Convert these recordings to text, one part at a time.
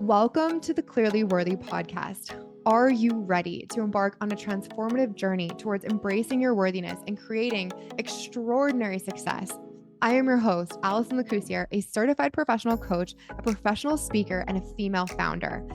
Welcome to the Clearly Worthy podcast. Are you ready to embark on a transformative journey towards embracing your worthiness and creating extraordinary success? I am your host, Allison Lacusier, a certified professional coach, a professional speaker, and a female founder.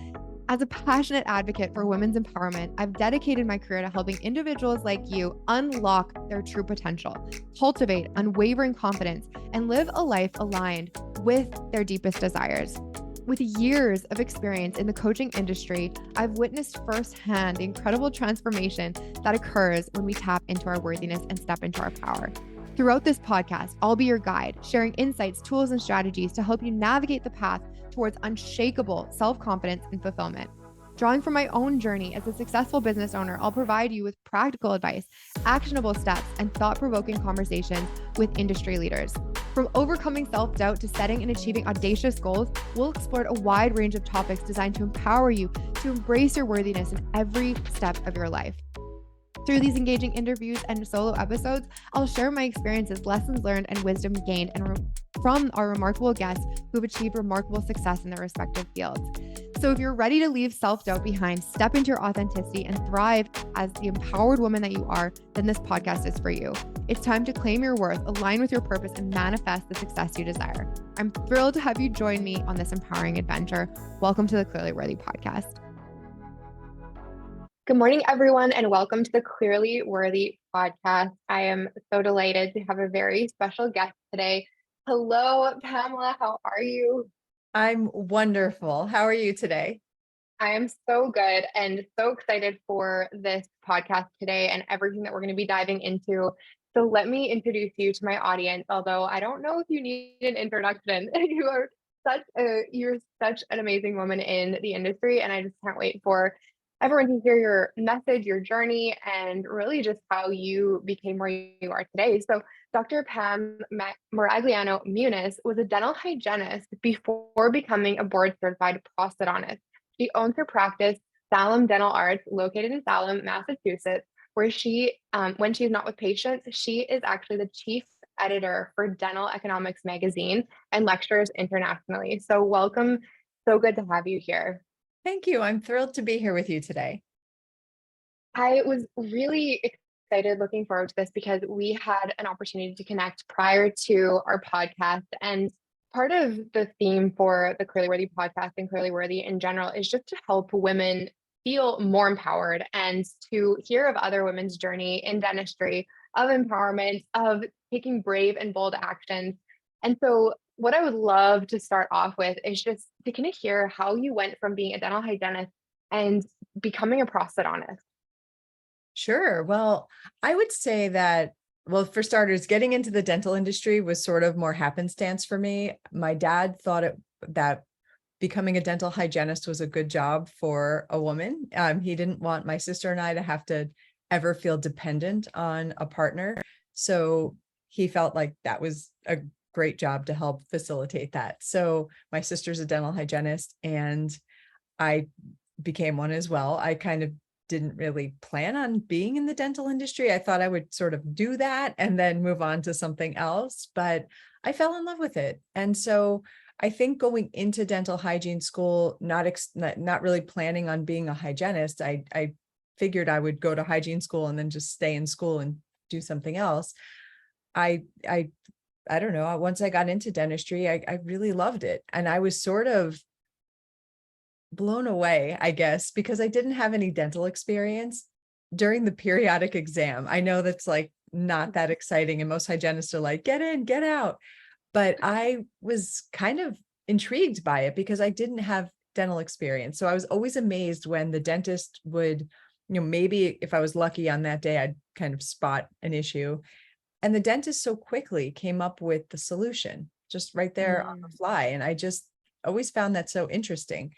As a passionate advocate for women's empowerment, I've dedicated my career to helping individuals like you unlock their true potential, cultivate unwavering confidence, and live a life aligned with their deepest desires. With years of experience in the coaching industry, I've witnessed firsthand the incredible transformation that occurs when we tap into our worthiness and step into our power. Throughout this podcast, I'll be your guide, sharing insights, tools, and strategies to help you navigate the path towards unshakable self-confidence and fulfillment. Drawing from my own journey as a successful business owner, I'll provide you with practical advice, actionable steps, and thought-provoking conversations with industry leaders. From overcoming self-doubt to setting and achieving audacious goals, we'll explore a wide range of topics designed to empower you to embrace your worthiness in every step of your life. Through these engaging interviews and solo episodes, I'll share my experiences, lessons learned, and wisdom gained from our remarkable guests who've achieved remarkable success in their respective fields. So if you're ready to leave self-doubt behind, step into your authenticity, and thrive as the empowered woman that you are, then this podcast is for you. It's time to claim your worth, align with your purpose, and manifest the success you desire. I'm thrilled to have you join me on this empowering adventure. Welcome to the Clearly Worthy podcast. Good morning, everyone, and welcome to the Clearly Worthy podcast. I am so delighted to have a very special guest today. Hello, Pamela. How are you? I'm wonderful. How are you today? I am so good and so excited for this podcast today and everything that we're going to be diving into. So let me introduce you to my audience, although I don't know if you need an introduction. You're such an amazing woman in the industry, and I just can't wait for everyone to hear your message, your journey, and really just how you became where you are today. So Dr. Maragliano-Muniz was a dental hygienist before becoming a board-certified prosthodontist. She owns her practice, Salem Dental Arts, located in Salem, Massachusetts, where she, when she's not with patients, she is actually the chief editor for Dental Economics magazine and lectures internationally. So welcome. So good to have you here. Thank you. I'm thrilled to be here with you today. I was really excited looking forward to this because we had an opportunity to connect prior to our podcast. And part of the theme for the Clearly Worthy podcast and Clearly Worthy in general is just to help women feel more empowered and to hear of other women's journey in dentistry, of empowerment, of taking brave and bold actions. And so what I would love to start off with is just to kind of hear how you went from being a dental hygienist and becoming a prosthodontist. Sure. Well, I would say that, well, for starters, getting into the dental industry was sort of more happenstance for me. My dad thought that becoming a dental hygienist was a good job for a woman. He didn't want my sister and I to have to ever feel dependent on a partner. So he felt like that was a great job to help facilitate that. So my sister's a dental hygienist and I became one as well. I kind of didn't really plan on being in the dental industry. I thought I would sort of do that and then move on to something else, but I fell in love with it. And so I think going into dental hygiene school, not really planning on being a hygienist, I figured I would go to hygiene school and then just stay in school and do something else. I don't know. Once I got into dentistry, I really loved it. And I was sort of blown away, I guess, because I didn't have any dental experience during the periodic exam. I know that's like not that exciting. And most hygienists are like, get in, get out. But I was kind of intrigued by it because I didn't have dental experience. So I was always amazed when the dentist would, maybe if I was lucky on that day, I'd kind of spot an issue. And the dentist so quickly came up with the solution just right there on the fly. And I just always found that so interesting.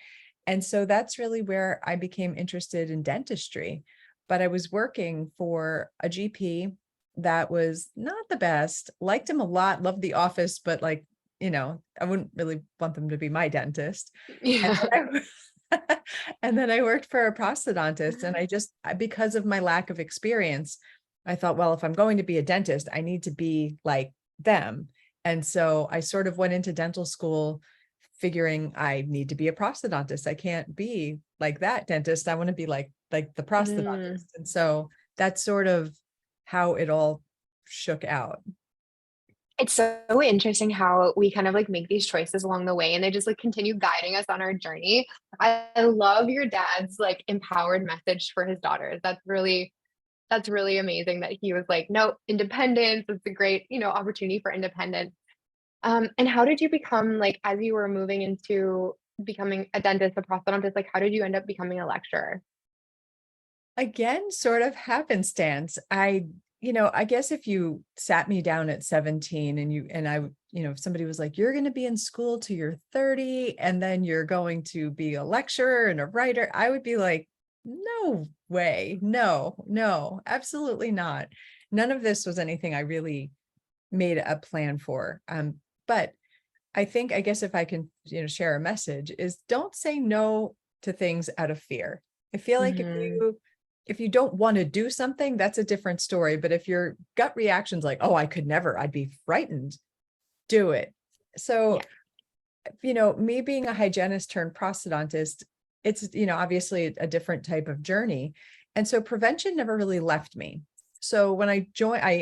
And so that's really where I became interested in dentistry. But I was working for a GP that was not the best, liked him a lot, loved the office, but I wouldn't really want them to be my dentist. Yeah. And then I worked for a prosthodontist, and because of my lack of experience, I thought, well, if I'm going to be a dentist, I need to be like them. And so I sort of went into dental school figuring I need to be a prosthodontist. I can't be like that dentist. I want to be like the prosthodontist. And so that's sort of how it all shook out. It's so interesting how we kind of like make these choices along the way and they just like continue guiding us on our journey. I love your dad's like empowered message for his daughters. That's really amazing that he was like, no, independence. It's a great, opportunity for independence. And how did you become like, as you were moving into becoming a dentist, a prosthodontist, like how did you end up becoming a lecturer? Again, sort of happenstance. I guess if you sat me down at 17 if somebody was like, you're going to be in school till you're 30, and then you're going to be a lecturer and a writer, I would be like, no way. No, absolutely not. None of this was anything I really made a plan for. But I guess if I can, share a message is don't say no to things out of fear. I feel like Mhm. if you don't want to do something, that's a different story. But if your gut reaction's like, oh, I could never, I'd be frightened, do it. So, Yeah. Me being a hygienist turned prosthodontist, it's, obviously a different type of journey. And so prevention never really left me. So when I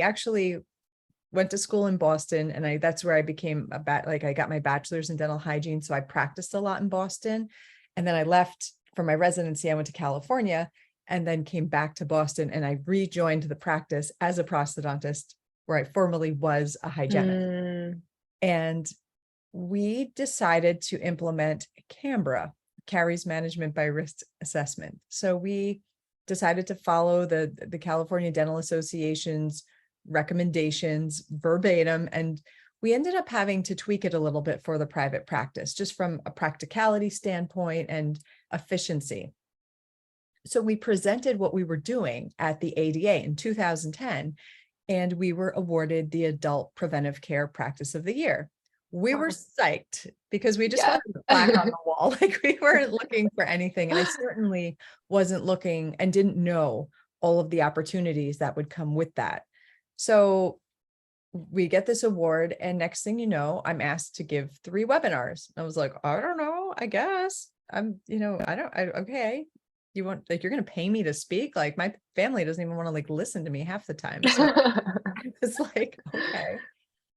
actually went to school in Boston, and that's where I became I got my bachelor's in dental hygiene. So I practiced a lot in Boston. And then I left for my residency. I went to California and then came back to Boston, and I rejoined the practice as a prosthodontist where I formerly was a hygienist. Mm. And we decided to implement CAMBRA, Caries Management by Risk Assessment. So we decided to follow the California Dental Association's recommendations verbatim, and we ended up having to tweak it a little bit for the private practice, just from a practicality standpoint and efficiency. So we presented what we were doing at the ADA in 2010, and we were awarded the Adult Preventive Care Practice of the Year. We were Wow. psyched because we just Yeah. wanted a plaque on the wall. Like, we weren't looking for anything. And I certainly wasn't looking and didn't know all of the opportunities that would come with that. So we get this award, and next thing you know, I'm asked to give 3 webinars. I was like, I don't know, I guess okay. You're going to pay me to speak? Like, my family doesn't even want to like listen to me half the time. So it's like, okay.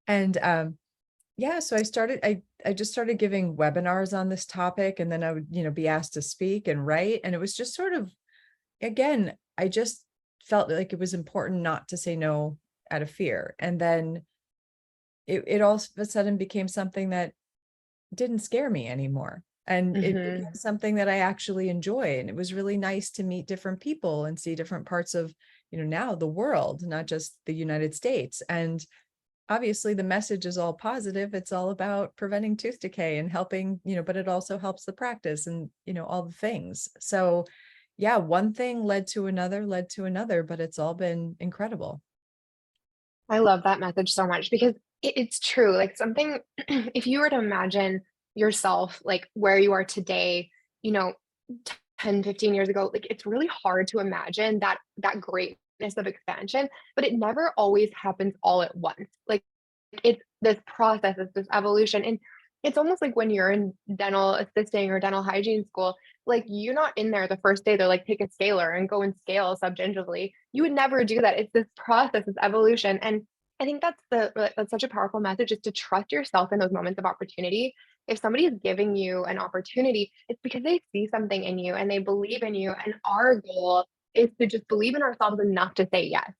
And so I just started giving webinars on this topic, and then I would, be asked to speak and write. And it was just sort of, again, I just felt like it was important not to say no out of fear. And then it all of a sudden became something that didn't scare me anymore. And it became Mhm. something that I actually enjoy. And it was really nice to meet different people and see different parts of, now the world, not just the United States. And obviously the message is all positive. It's all about preventing tooth decay and helping, but it also helps the practice and, all the things. So yeah, one thing led to another, but it's all been incredible. I love that message so much because it's true. Like something, if you were to imagine yourself like where you are today, you know, 10, 15 years ago, like it's really hard to imagine that greatness of expansion, but it never always happens all at once. Like it's this process, it's this evolution. And it's almost like when you're in dental assisting or dental hygiene school, like you're not in there the first day, they're like, take a scaler and go and scale subgingivally. You would never do that. It's this process, this evolution. And I think that's such a powerful message is to trust yourself in those moments of opportunity. If somebody is giving you an opportunity, it's because they see something in you and they believe in you. And our goal is to just believe in ourselves enough to say yes.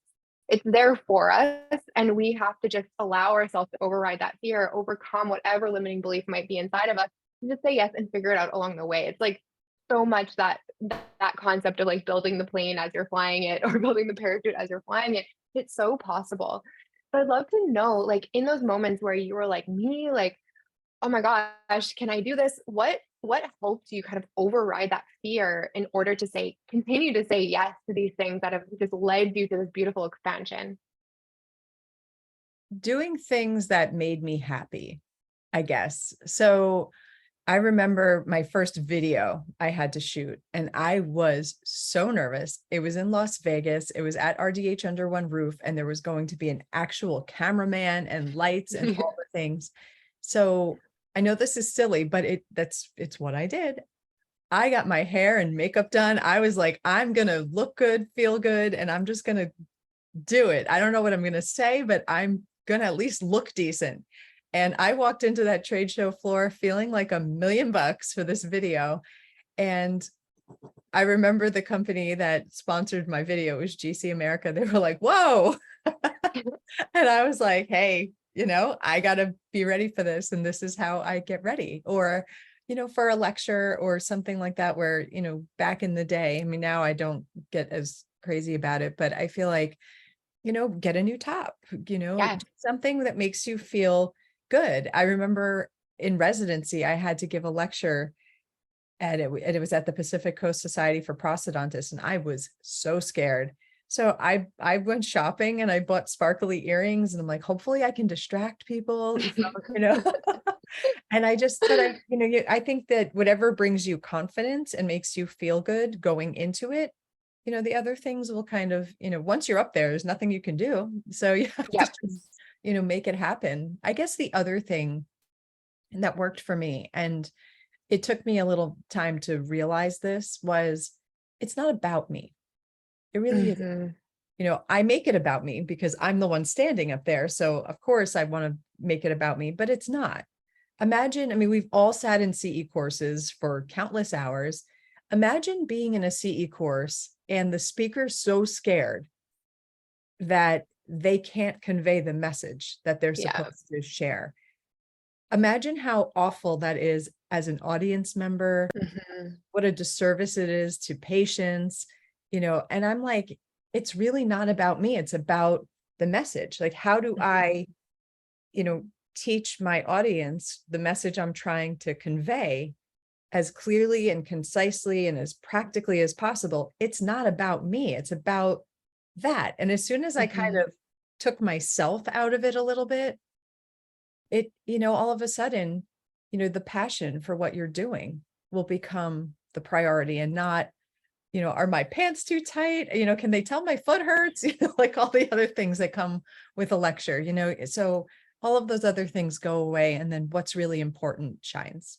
It's there for us, and we have to just allow ourselves to override that fear, overcome whatever limiting belief might be inside of us, and just say yes and figure it out along the way. It's like so much that concept of like building the plane as you're flying it or building the parachute as you're flying it. It's so possible. But I'd love to know, like in those moments where you were like me, like oh my gosh, can I do this? What helped you kind of override that fear in order to continue to say yes to these things that have just led you to this beautiful expansion? Doing things that made me happy, I guess. So I remember my first video I had to shoot, and I was so nervous. It was in Las Vegas. It was at RDH Under One Roof, and there was going to be an actual cameraman and lights and all the things. So I know this is silly, but it's what I did. I got my hair and makeup done. I was like, I'm going to look good, feel good, and I'm just going to do it. I don't know what I'm going to say, but I'm going to at least look decent. And I walked into that trade show floor feeling like $1,000,000 for this video. And I remember the company that sponsored my video, it was GC America. They were like, whoa. And I was like, hey, I got to be ready for this. And this is how I get ready. Or, for a lecture or something like that, where, back in the day, I mean, now I don't get as crazy about it, but I feel like, get a new top, Yeah. something that makes you feel good. I remember in residency, I had to give a lecture and it was at the Pacific Coast Society for Prosthodontics, and I was so scared. So I went shopping and I bought sparkly earrings, and I'm like, hopefully I can distract people, and I think that whatever brings you confidence and makes you feel good going into it, the other things will kind of, once you're up there, there's nothing you can do. So you have Yep. to just, make it happen. I guess the other thing that worked for me, and it took me a little time to realize this, was it's not about me. It really isn't. I make it about me because I'm the one standing up there. So of course I want to make it about me, but it's not. Imagine, I mean, we've all sat in CE courses for countless hours. Imagine being in a CE course and the speaker's so scared that they can't convey the message that they're supposed to share. Imagine how awful that is as an audience member, what a disservice it is to patients, and I'm like, it's really not about me. It's about the message. Like, how do I, teach my audience the message I'm trying to convey as clearly and concisely and as practically as possible? It's not about me. It's about that. And as soon as I kind of took myself out of it a little bit, it, all of a sudden, the passion for what you're doing will become the priority, and not, are my pants too tight? Can they tell my foot hurts? Like all the other things that come with a lecture, so all of those other things go away. And then what's really important shines.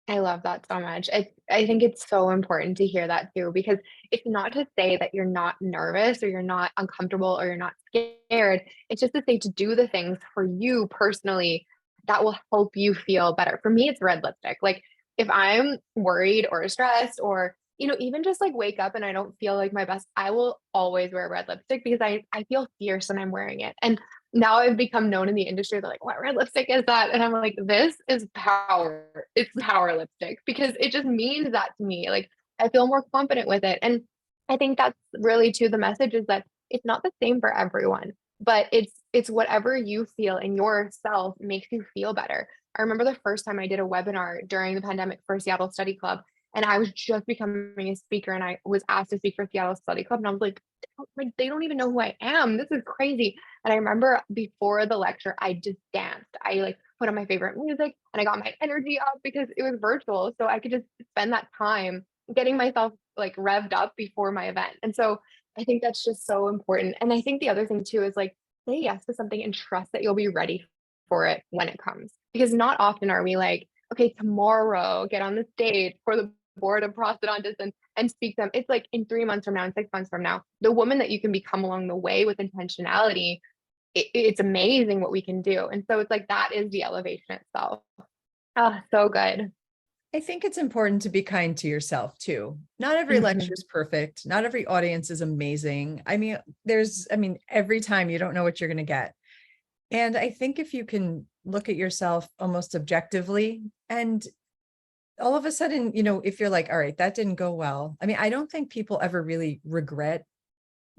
I love that so much. I think it's so important to hear that too, because it's not to say that you're not nervous or you're not uncomfortable or you're not scared. It's just to say to do the things for you personally that will help you feel better. For me, it's red lipstick. Like if I'm worried or stressed or, even just like wake up and I don't feel like my best, I will always wear red lipstick because I feel fierce when I'm wearing it. And now I've become known in the industry. They're like, what red lipstick is that? And I'm like, this is power. It's power lipstick because it just means that to me. Like I feel more confident with it. And I think that's really too the message is that it's not the same for everyone, but it's whatever you feel in yourself makes you feel better. I remember the first time I did a webinar during the pandemic for Seattle Study Club, and I was just becoming a speaker and I was asked to speak for Seattle Study Club. And I was like, they don't even know who I am. This is crazy. And I remember before the lecture, I just danced. I like put on my favorite music and I got my energy up because it was virtual. So I could just spend that time getting myself like revved up before my event. And so I think that's just so important. And I think the other thing too is like, say yes to something and trust that you'll be ready for it when it comes. Because not often are we like, okay, tomorrow get on the stage for the board of prosthodontists and speak them. It's like in 3 months from now and 6 months from now, the woman that you can become along the way with intentionality, it's amazing what we can do. And so it's like, that is the elevation itself. Oh, so good. I think it's important to be kind to yourself too. Not every lecture is perfect. Not every audience is amazing. I mean, every time you don't know what you're going to get. And I think if you can look at yourself almost objectively, and all of a sudden, if you're like, all right, that didn't go well. I mean, I don't think people ever really regret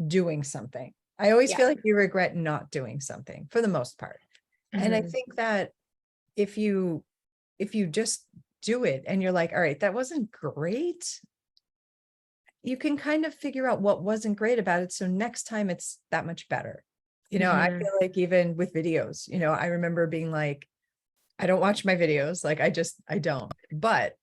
doing something. I always feel like you regret not doing something for the most part. And I think that if you just do it and you're like, all right, that wasn't great, you can kind of figure out what wasn't great about it. So next time it's that much better. I feel like even with videos, I remember being like, I don't watch my videos. Like I don't, but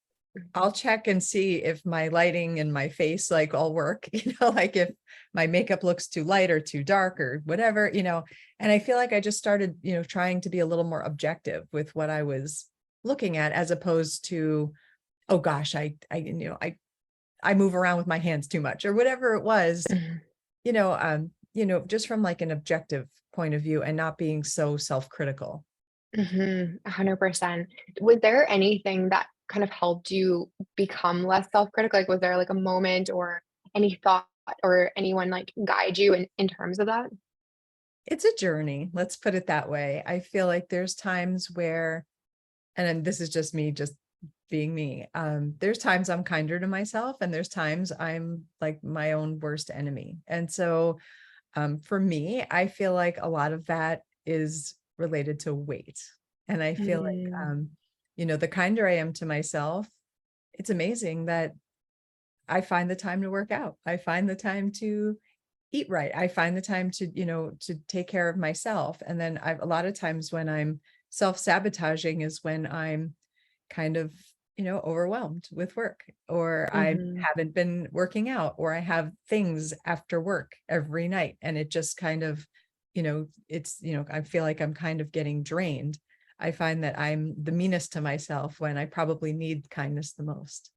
I'll check and see if my lighting and my face like all work, like if my makeup looks too light or too dark or whatever, and I feel like I just started, trying to be a little more objective with what I was looking at, as opposed to, oh gosh, I move around with my hands too much or whatever it was, Mhm. just from like an objective point of view and not being so self-critical. 100%. Was there anything that kind of helped you become less self-critical? Like, was there like a moment or any thought or anyone like guide you in terms of that? It's a journey. Let's put it that way. I feel like there's times where, and then this is just me, just being me. There's times I'm kinder to myself, and there's times I'm like my own worst enemy. And so, for me, I feel like a lot of that is related to weight. And I feel like, Mm, the kinder I am to myself, it's amazing that I find the time to work out. I find the time to eat right. I find the time to take care of myself. And then a lot of times when I'm self-sabotaging is when I'm kind of, overwhelmed with work, or I mhm. haven't been working out, or I have things after work every night. And it just kind of, I feel like I'm kind of getting drained. I find that I'm the meanest to myself when I probably need kindness the most.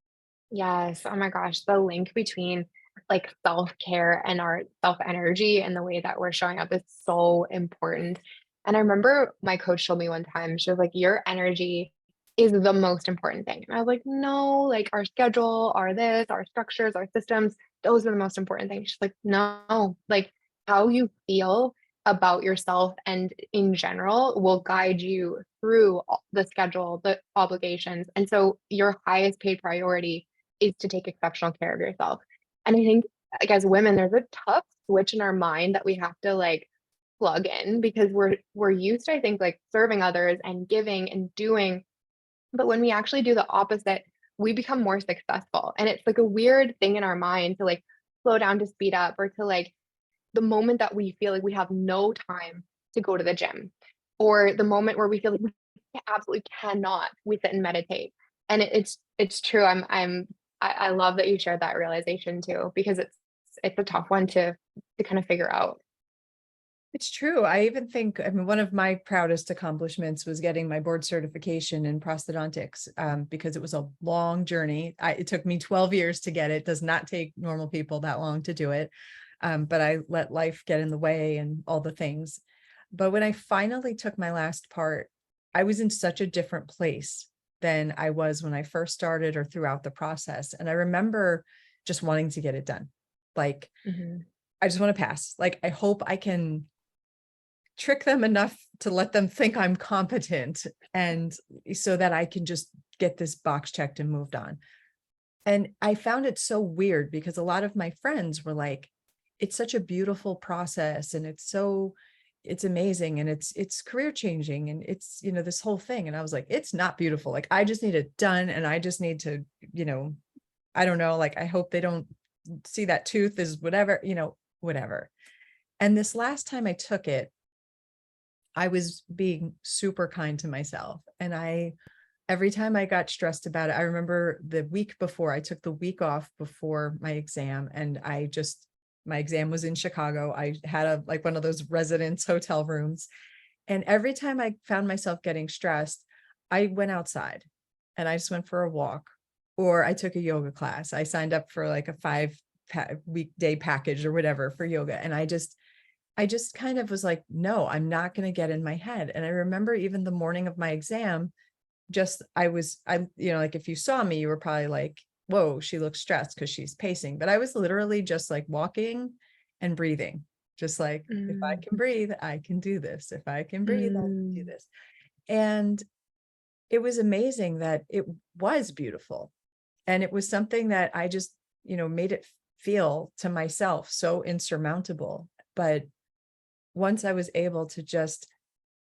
Yes. Oh my gosh, the link between like self-care and our self-energy and the way that we're showing up is so important. And I remember my coach told me one time, she was like, your energy is the most important thing. And I was like, no, like our schedule, our this, our structures, our systems, those are the most important things. She's like, no, like how you feel about yourself and in general will guide you through the schedule, the obligations. And so your highest paid priority is to take exceptional care of yourself. And I think, like, as women, there's a tough switch in our mind that we have to like plug in because we're used to, I think, like serving others and giving and doing. But when we actually do the opposite, we become more successful. And it's like a weird thing in our mind to like slow down to speed up or to like the moment that we feel like we have no time to go to the gym or the moment where we feel like we absolutely cannot, we sit and meditate. And it's true. I love that you shared that realization too, because it's a tough one to kind of figure out. It's true. I even think, I mean, one of my proudest accomplishments was getting my board certification in prosthodontics, because it was a long journey. It took me 12 years to get it. It does not take normal people that long to do it. But I let life get in the way and all the things. But when I finally took my last part, I was in such a different place than I was when I first started or throughout the process. And I remember just wanting to get it done. Like, Mhm. I just want to pass. Like, I hope I can trick them enough to let them think I'm competent, and so that I can just get this box checked and moved on. And I found it so weird because a lot of my friends were like, it's such a beautiful process, and it's amazing, and it's career changing, and it's, this whole thing. And I was like, it's not beautiful. Like, I just need it done, and I just need to, I don't know, like, I hope they don't see that tooth is whatever, whatever. And this last time I took it, I was being super kind to myself. And every time I got stressed about it, I remember the week before, I took the week off before my exam, and my exam was in Chicago. I had like one of those residence hotel rooms. And every time I found myself getting stressed, I went outside and I just went for a walk, or I took a yoga class. I signed up for like a 5 weekday package or whatever for yoga. And I just kind of was like, no, I'm not going to get in my head. And I remember even the morning of my exam, like, if you saw me, you were probably like, whoa, she looks stressed because she's pacing. But I was literally just like walking and breathing, just like, if I Mm, can breathe, I can do this. If I can breathe, I can do mm, this. And it was amazing that it was beautiful. And it was something that I just, made it feel to myself so insurmountable. But once I was able to just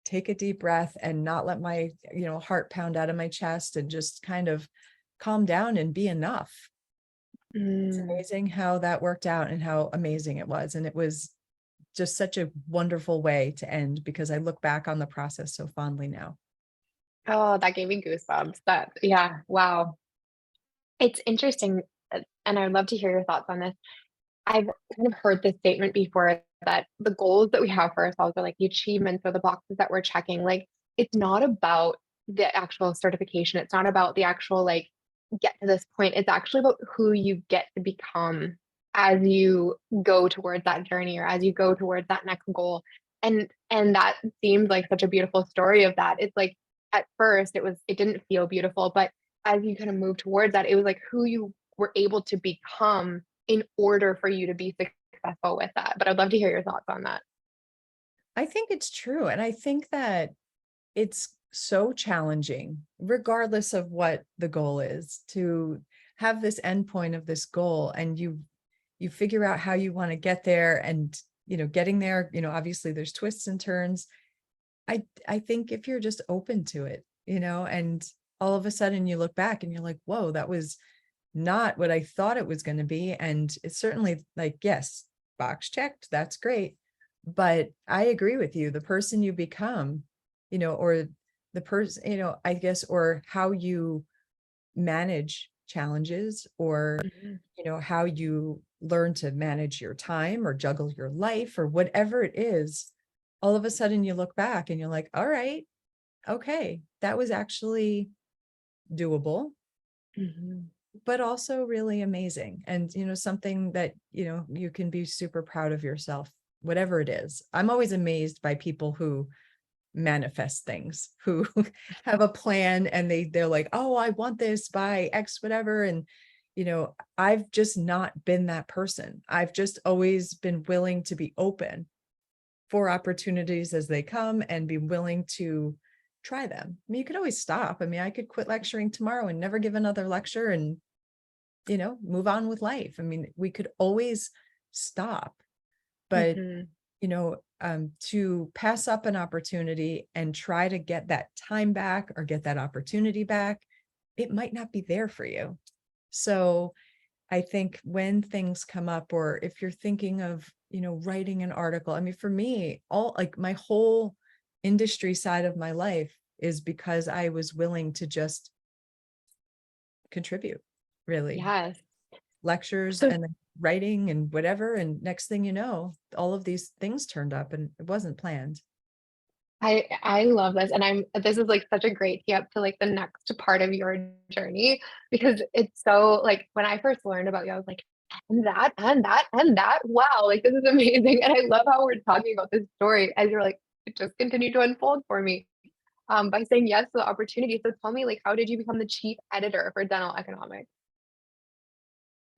take a deep breath and not let my, heart pound out of my chest, and just kind of calm down and be enough. It's mm. amazing how that worked out and how amazing it was. And it was just such a wonderful way to end, because I look back on the process so fondly now. Oh, that gave me goosebumps. Yeah, wow. It's interesting, and I would love to hear your thoughts on this. I've kind of heard this statement before that the goals that we have for ourselves are like the achievements or the boxes that we're checking. Like, it's not about the actual certification. It's not about the actual like get to this point. It's actually about who you get to become as you go towards that journey or as you go towards that next goal. And that seemed like such a beautiful story of that. It's like at first it didn't feel beautiful, but as you kind of move towards that, it was like who you were able to become in order for you to be successful with that. But I'd love to hear your thoughts on that. I think it's true. And I think that it's so challenging, regardless of what the goal is, to have this endpoint of this goal, and you figure out how you want to get there. And getting there, obviously there's twists and turns. I think if you're just open to it, and all of a sudden you look back and you're like, whoa, that was not what I thought it was going to be. And it's certainly like, yes, box checked, that's great. But I agree with you, the person you become, or the person, I guess, or how you manage challenges, or, Mhm. how you learn to manage your time or juggle your life or whatever it is, all of a sudden you look back and you're like, all right, okay, that was actually doable, Mhm. but also really amazing. And, something that, you can be super proud of yourself, whatever it is. I'm always amazed by people who manifest things, who have a plan and they're like, oh, I want this by X, whatever. And, I've just not been that person. I've just always been willing to be open for opportunities as they come and be willing to try them. I mean, you could always stop. I mean, I could quit lecturing tomorrow and never give another lecture and, move on with life. I mean, we could always stop, but Mhm. to pass up an opportunity and try to get that time back or get that opportunity back, it might not be there for you. So I think when things come up, or if you're thinking of, writing an article, I mean, for me, all like my whole industry side of my life is because I was willing to just contribute, really. Yes. Lectures So and then writing and whatever. And next thing you know, all of these things turned up and it wasn't planned. I love this, and this is like such a great tee up to like the next part of your journey because it's so like when I first learned about you, I was like, and that, and that, and that. Wow, like this is amazing. And I love how we're talking about this story as you're like, it just continued to unfold for me by saying yes to the opportunity. So tell me, like, how did you become the chief editor for dental economics?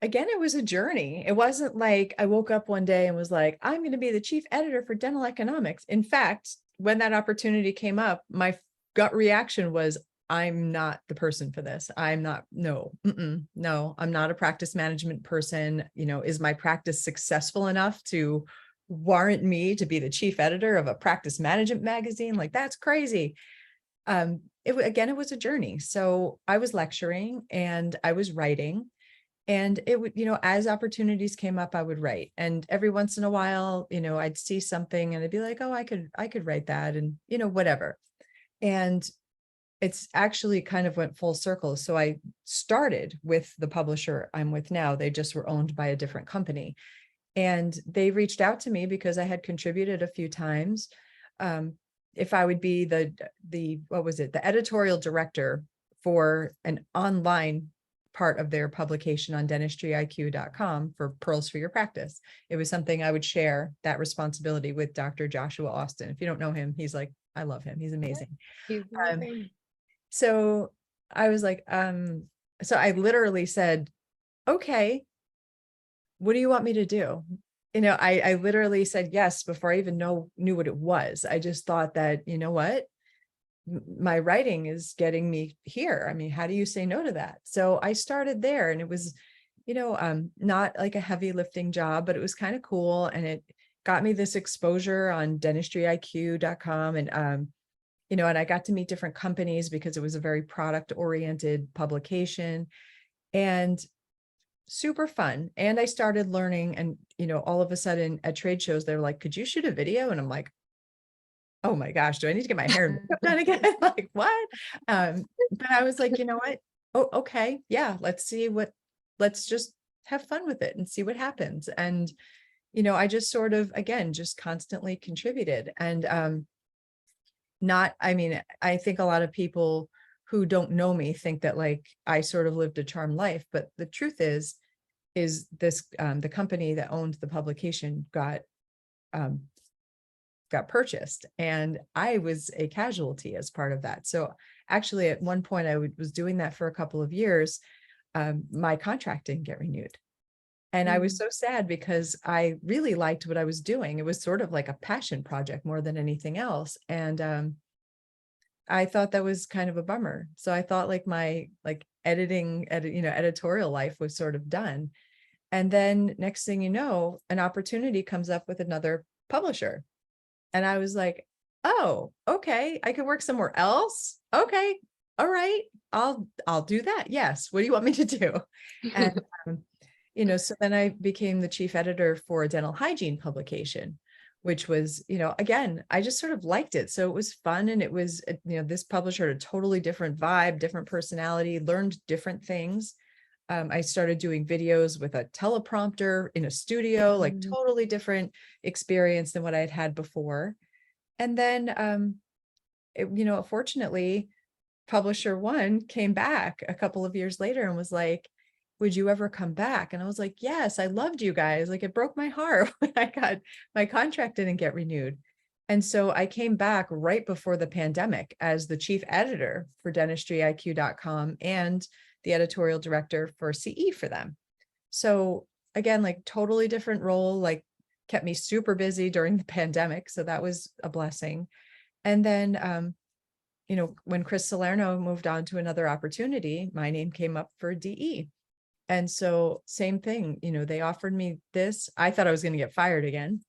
Again, it was a journey. It wasn't like I woke up one day and was like, I'm going to be the chief editor for dental economics. In fact, when that opportunity came up, my gut reaction was, I'm not the person for this. I'm not, no, no, I'm not a practice management person. Is my practice successful enough to warrant me to be the chief editor of a practice management magazine? Like, that's crazy. Again, it was a journey. So I was lecturing and I was writing. And it would, as opportunities came up, I would write. And every once in a while, I'd see something and I'd be like, oh, I could write that, and, whatever. And it's actually kind of went full circle. So I started with the publisher I'm with now. They just were owned by a different company. And they reached out to me because I had contributed a few times. If I would be what was it? The editorial director for an online part of their publication on dentistryIQ.com for Pearls for Your Practice. It was something I would share that responsibility with Dr. Joshua Austin. If you don't know him, he's like, I love him. He's amazing. He's Um, amazing. so I was like, so I literally said, okay, what do you want me to do? I literally said yes before I even knew what it was. I just thought that, you know what? My writing is getting me here. I mean, how do you say no to that? So I started there, and it was, not like a heavy lifting job, but it was kind of cool. And it got me this exposure on dentistryIQ.com. And, and I got to meet different companies because it was a very product oriented publication and super fun. And I started learning, and, all of a sudden at trade shows, they're like, could you shoot a video? And I'm like, oh my gosh, do I need to get my hair and makeup done again? Like, what? But I was like, you know what? Oh, okay. Yeah. Let's just have fun with it and see what happens. And, I just sort of, again, just constantly contributed. And, I mean, I think a lot of people who don't know me think that like I sort of lived a charmed life, but the truth is this the company that owned the publication um, got purchased, and I was a casualty as part of that. So actually, at one point, was doing that for a couple of years. My contract didn't get renewed. And I was so sad because I really liked what I was doing. It was sort of like a passion project more than anything else. And I thought that was kind of a bummer. So I thought like my editorial life was sort of done. And then next thing you know, an opportunity comes up with another publisher. And I was like, oh, okay, I could work somewhere else. Okay. All right. I'll do that. Yes. What do you want me to do? And so then I became the chief editor for a dental hygiene publication, which was, again, I just sort of liked it. So it was fun. And it was, this publisher had a totally different vibe, different personality, learned different things. I started doing videos with a teleprompter in a studio, like totally different experience than what I had had before. And then, fortunately, publisher one came back a couple of years later and was like, would you ever come back? And I was like, yes, I loved you guys. Like, it broke my heart when my contract didn't get renewed. And so I came back right before the pandemic as the chief editor for dentistryIQ.com and the editorial director for CE for them. So again, like totally different role, like kept me super busy during the pandemic. So that was a blessing. And then, when Chris Salerno moved on to another opportunity, my name came up for DE. And so same thing, they offered me this. I thought I was going to get fired again.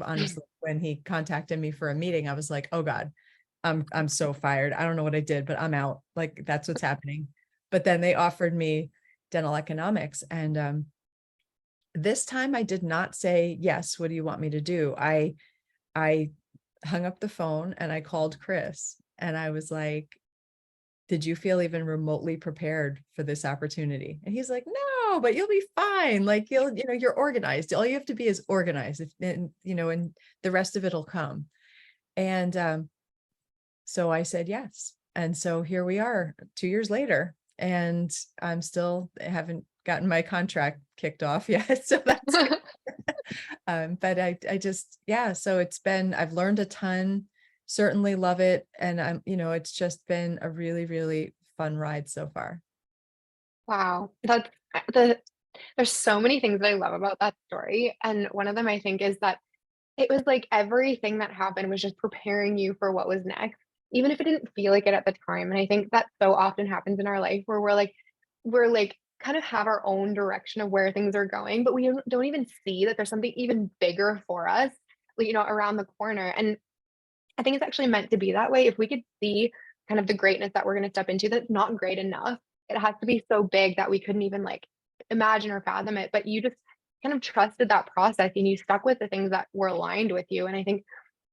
Honestly, when he contacted me for a meeting, I was like, oh God, I'm so fired. I don't know what I did, but I'm out. Like, that's what's happening. But then they offered me dental economics. And this time I did not say, yes, what do you want me to do? I hung up the phone and I called Chris and I was like, did you feel even remotely prepared for this opportunity? And he's like, no, but you'll be fine. Like you're organized. All you have to be is organized, and the rest of it'll come. And so I said yes. And so here we are 2 years later, and I haven't gotten my contract kicked off yet. So that's but I just, so I've learned a ton, certainly love it. And it's just been a really, really fun ride so far. Wow. There's so many things that I love about that story. And one of them I think is that it was like everything that happened was just preparing you for what was next, even if it didn't feel like it at the time. And I think that so often happens in our life where we're like kind of have our own direction of where things are going, but we don't even see that there's something even bigger for us, around the corner. And I think it's actually meant to be that way. If we could see kind of the greatness that we're going to step into, that's not great enough. It has to be so big that we couldn't even like imagine or fathom it. But you just kind of trusted that process and you stuck with the things that were aligned with you. And I think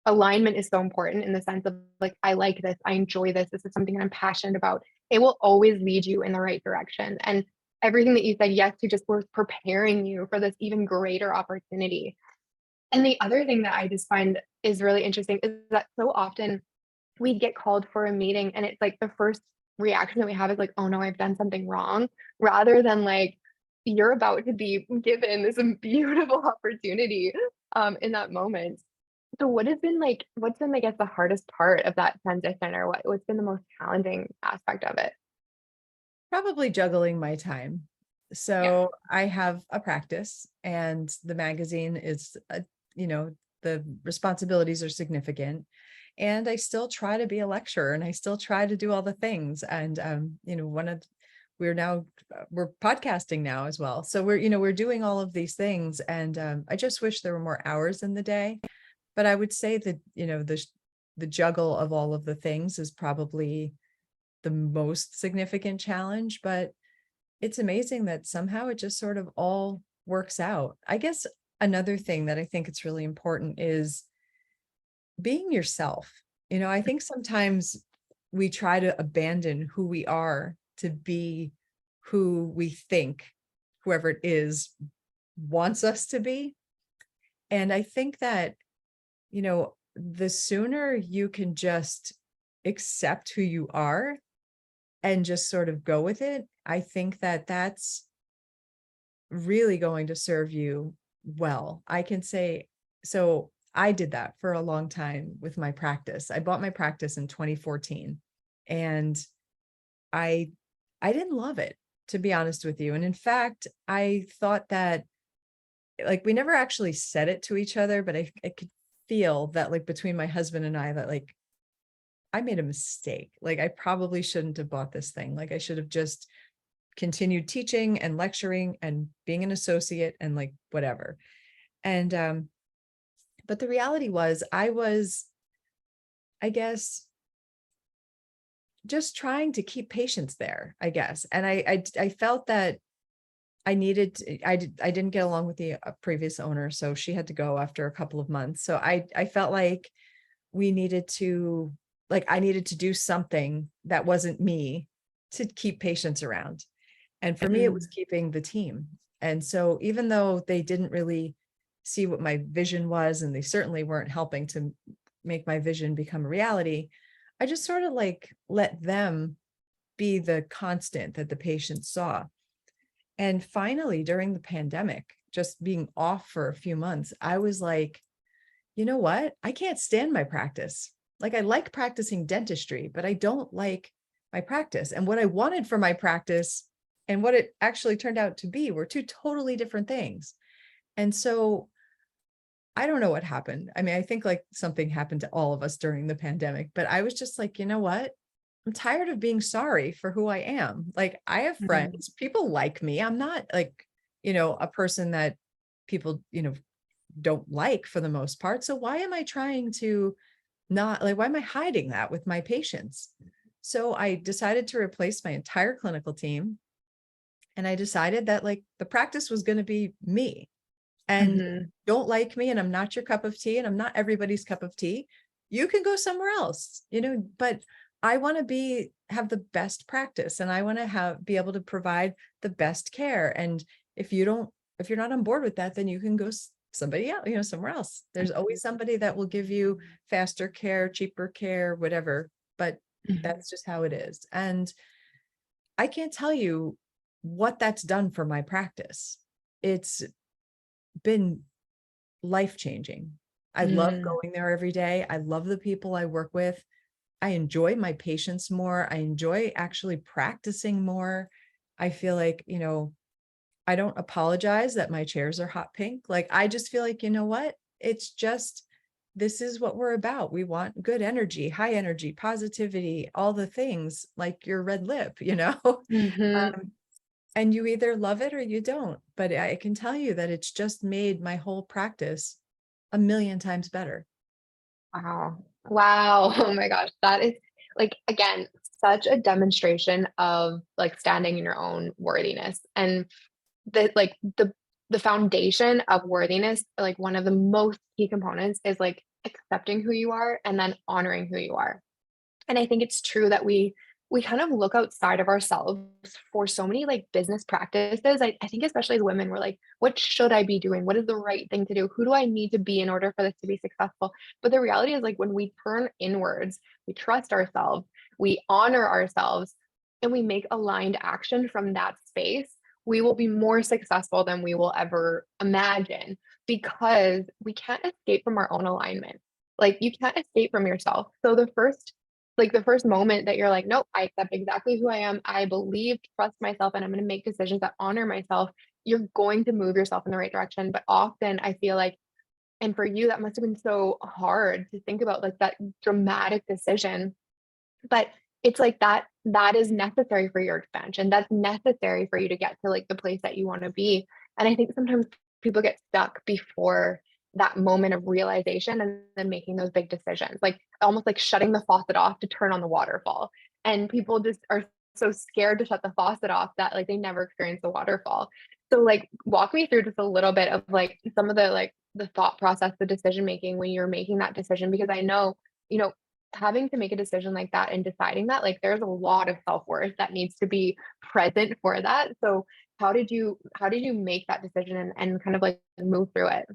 alignment is so important in the sense of like, I like this, I enjoy this, this is something I'm passionate about. It will always lead you in the right direction. And everything that you said yes to just was preparing you for this even greater opportunity. And the other thing that I just find is really interesting is that so often we get called for a meeting and it's like the first reaction that we have is like, oh no, I've done something wrong, rather than like, you're about to be given this beautiful opportunity in that moment. So what's been, I guess, the hardest part of that transition, or what's been the most challenging aspect of it? Probably juggling my time. Yeah. So I have a practice, and the magazine is, the responsibilities are significant. And I still try to be a lecturer, and I still try to do all the things. And, we're podcasting now as well. So we're doing all of these things. And I just wish there were more hours in the day. But I would say that, the juggle of all of the things is probably the most significant challenge, but it's amazing that somehow it just sort of all works out. I guess another thing that I think it's really important is being yourself. I think sometimes we try to abandon who we are to be who we think whoever it is wants us to be. And I think that, the sooner you can just accept who you are and just sort of go with it, I think that that's really going to serve you well. I can say, so I did that for a long time with my practice. I bought my practice in 2014 and I I didn't love it, to be honest with you. And in fact, I thought that, like, we never actually said it to each other, but I could feel that, like, between my husband and I, that, like, I made a mistake. Like, I probably shouldn't have bought this thing. Like, I should have just continued teaching and lecturing and being an associate and like whatever. And but the reality was I was, I guess, just trying to keep patients there, I guess. And I felt that I didn't get along with the previous owner, so she had to go after a couple of months. So I felt like we needed to, like, I needed to do something that wasn't me to keep patients around. And for me, it was keeping the team. And so even though they didn't really see what my vision was, and they certainly weren't helping to make my vision become a reality, I just sort of like let them be the constant that the patients saw. And finally, during the pandemic, just being off for a few months, I was like, you know what? I can't stand my practice. Like, I like practicing dentistry, but I don't like my practice. And what I wanted for my practice and what it actually turned out to be were two totally different things. And so I don't know what happened. I mean, I think like something happened to all of us during the pandemic, but I was just like, you know what? I'm tired of being sorry for who I am. Like, I have friends, people like me. I'm not like, a person that people, don't like for the most part. So why am I trying to not, like, why am I hiding that with my patients? So I decided to replace my entire clinical team. And I decided that, like, the practice was going to be me. And don't like me, and I'm not your cup of tea, and I'm not everybody's cup of tea. You can go somewhere else, but I want to have the best practice, and I want to be able to provide the best care. And if you're not on board with that, then you can go somebody else, somewhere else. There's always somebody that will give you faster care, cheaper care, whatever, but that's just how it is. And I can't tell you what that's done for my practice. It's been life-changing. I love going there every day. I love the people I work with. I enjoy my patients more. I enjoy actually practicing more. I feel like, I don't apologize that my chairs are hot pink. Like, I just feel like, you know what? It's just, this is what we're about. We want good energy, high energy, positivity, all the things, like your red lip, and you either love it or you don't. But I can tell you that it's just made my whole practice a million times better. Wow. Wow. Oh my gosh. That is, like, again, such a demonstration of like standing in your own worthiness. And the foundation of worthiness, like one of the most key components is like accepting who you are and then honoring who you are. And I think it's true that we kind of look outside of ourselves for so many like business practices. I think especially as women, we're like, what should I be doing? What is the right thing to do? Who do I need to be in order for this to be successful? But the reality is, like, when we turn inwards, we trust ourselves, we honor ourselves, and we make aligned action from that space, we will be more successful than we will ever imagine, because we can't escape from our own alignment. Like, you can't escape from yourself. So the first moment that you're like, nope, I accept exactly who I am, I believe, trust myself, and I'm going to make decisions that honor myself, you're going to move yourself in the right direction. But often I feel like, and for you, that must have been so hard to think about, like, that dramatic decision. But it's like that is necessary for your expansion. That's necessary for you to get to like the place that you want to be. And I think sometimes people get stuck before that moment of realization and then making those big decisions, like almost like shutting the faucet off to turn on the waterfall. And people just are so scared to shut the faucet off that like they never experience the waterfall. So like walk me through just a little bit of like some of the the thought process, the decision making when you're making that decision, because I know, you know, having to make a decision like that and deciding that, like, there's a lot of self-worth that needs to be present for that. So how did you make that decision and kind of like move through it?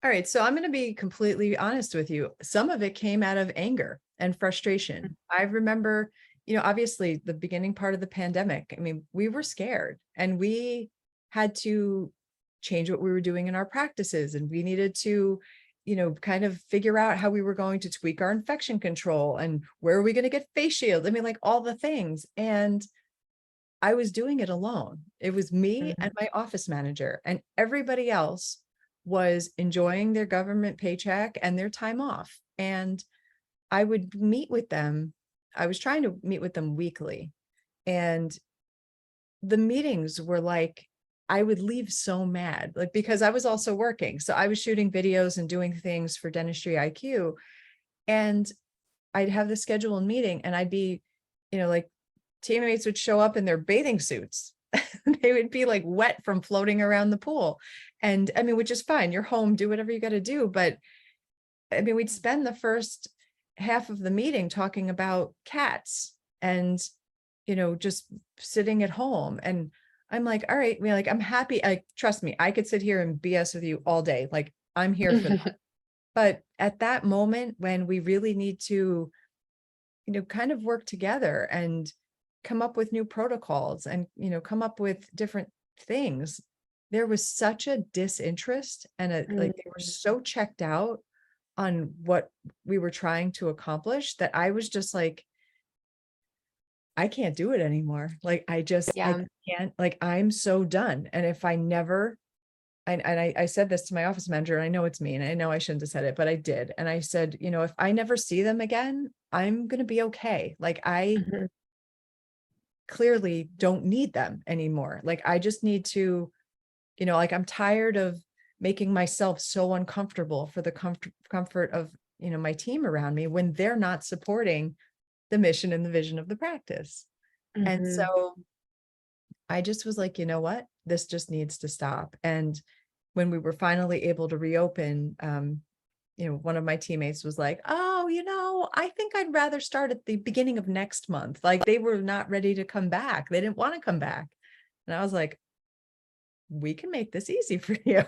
All right. So I'm going to be completely honest with you. Some of it came out of anger and frustration. I remember, obviously the beginning part of the pandemic, I mean, we were scared and we had to change what we were doing in our practices. And we needed to, kind of figure out how we were going to tweak our infection control and where are we going to get face shields? I mean, like all the things. And I was doing it alone. It was me and my office manager, and everybody else was enjoying their government paycheck and their time off. And I would meet with them. I was trying to meet with them weekly. And the meetings were like, I would leave so mad, like, because I was also working. So I was shooting videos and doing things for Dentistry IQ. And I'd have the scheduled meeting and I'd be, like teammates would show up in their bathing suits. They would be like wet from floating around the pool. And I mean, which is fine. You're home, do whatever you got to do. But I mean, we'd spend the first half of the meeting talking about cats and, just sitting at home. And I'm like, all right, like, I'm happy. Trust me, I could sit here and BS with you all day. Like, I'm here for that. But at that moment when we really need to, kind of work together and come up with new protocols and, come up with different things, there was such a disinterest and like they were so checked out on what we were trying to accomplish that I was just like, I can't do it anymore. Like, I Yeah. can't, like, I'm so done. And if I never, and I said this to my office manager, and I know it's mean, I know I shouldn't have said it, but I did. And I said, if I never see them again, I'm going to be okay. Like, I clearly don't need them anymore. Like, I just need to, like, I'm tired of making myself so uncomfortable for the comfort of, my team around me when they're not supporting the mission and the vision of the practice. And so I just was like, you know what, this just needs to stop. And when we were finally able to reopen, one of my teammates was like, oh, I think I'd rather start at the beginning of next month. Like, they were not ready to come back. They didn't want to come back. And I was like, we can make this easy for you.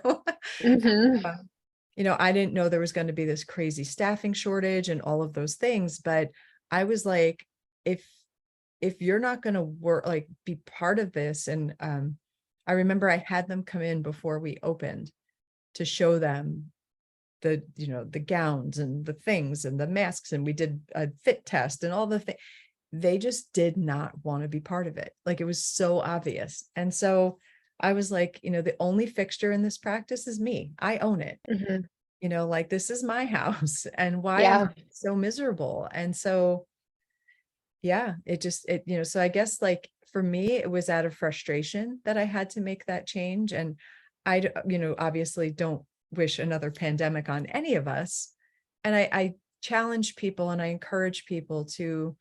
I didn't know there was going to be this crazy staffing shortage and all of those things, but I was like, if you're not going to work, like, be part of this. And I remember I had them come in before we opened to show them the, the gowns and the things and the masks. And we did a fit test and all the things. They just did not want to be part of it. Like, it was so obvious. And so I was like, the only fixture in this practice is me. I own it. Like, this is my house, and why am I so miserable? And so, yeah, so I guess, like, for me, it was out of frustration that I had to make that change. And I, obviously don't wish another pandemic on any of us. And I challenge people and I encourage people to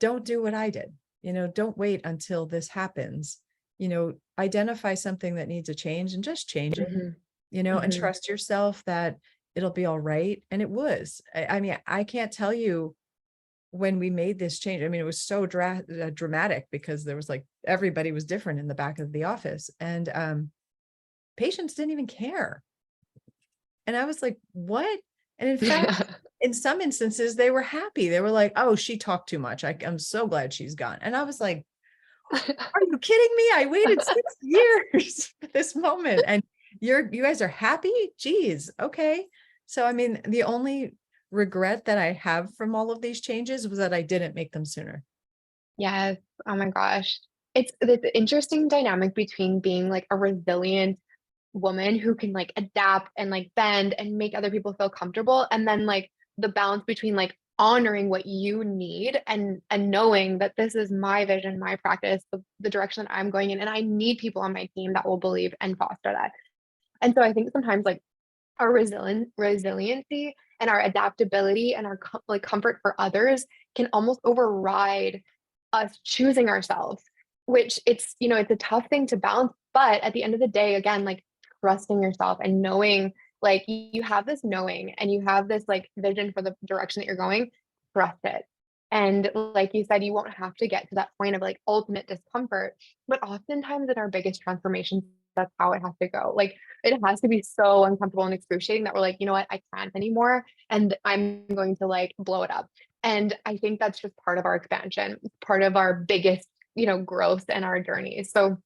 don't do what I did. Don't wait until this happens. Identify something that needs a change and just change it, and trust yourself that it'll be all right. And it was. I mean, I can't tell you when we made this change. I mean, it was so dramatic because there was, like, everybody was different in the back of the office, and patients didn't even care. And I was like, what? And in fact, in some instances, they were happy. They were like, oh, she talked too much. I'm so glad she's gone. And I was like, are you kidding me? I waited 6 years for this moment. And you guys are happy? Geez. Okay. So, I mean, the only regret that I have from all of these changes was that I didn't make them sooner. Yes. Oh my gosh. It's the interesting dynamic between being like a resilient woman who can like adapt and like bend and make other people feel comfortable, and then like the balance between like honoring what you need and knowing that this is my vision, my practice, the direction that I'm going in, and I need people on my team that will believe and foster that. And so I think sometimes like our resiliency and our adaptability and our like comfort for others can almost override us choosing ourselves, which it's a tough thing to balance. But at the end of the day, again, like trusting yourself and knowing, like, you have this knowing and you have this like vision for the direction that you're going, trust it. And like you said, you won't have to get to that point of like ultimate discomfort, but oftentimes in our biggest transformations that's how it has to go. Like it has to be so uncomfortable and excruciating that we're like, you know what, I can't anymore. And I'm going to like blow it up. And I think that's just part of our expansion, part of our biggest, growth in our journey. So